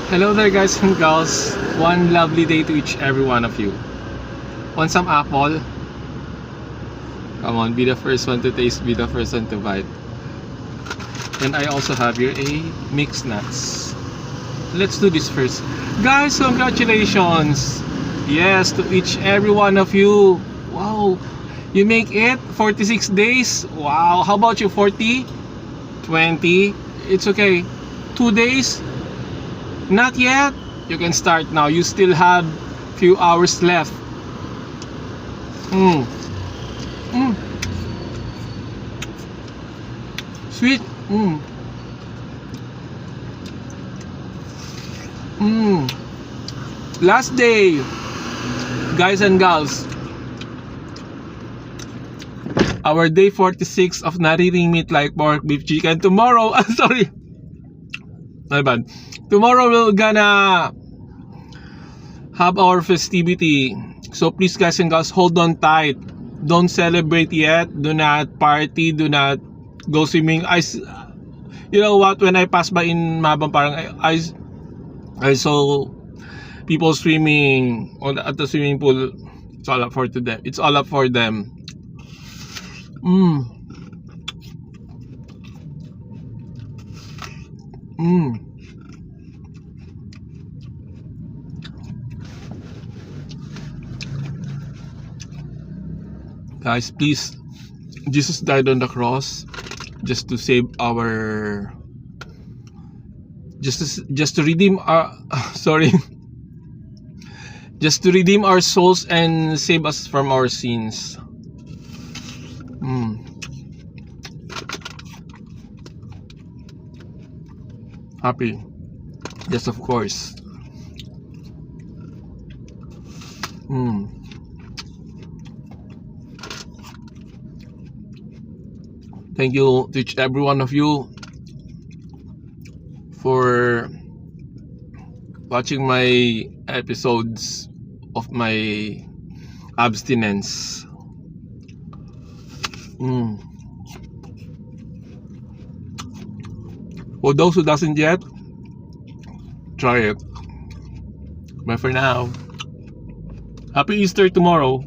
Hello there guys and gals. One lovely day to each every one of you. Want some apple? Come on, be the first one to taste, be the first one to bite. And I also have here a mixed nuts. Let's do this first. Guys, congratulations! Yes, to each every one of you. Wow, you make it 46 days. Wow, how about you? 40? 20? It's okay. 2 days? Not yet. You can start now. You still have few hours left. Sweet. Last day, guys and gals. Our day 46 of narrating meat like pork, beef, chicken. Tomorrow, sorry. My bad. Tomorrow we're gonna have our festivity. So please guys and girls, hold on tight. Don't celebrate yet. Do not party. Do not go swimming. You know what? When I passed by in Mabang, parang I saw people swimming at the swimming pool. It's all up for them. It's all up for them. Guys, please, Jesus died on the cross just to save our, just to redeem our sorry, just to redeem our souls and save us from our sins. Happy. Yes, of course. Thank you to each every one of you for watching my episodes of my abstinence. For those who doesn't yet, try it. Bye for now. Happy Easter tomorrow.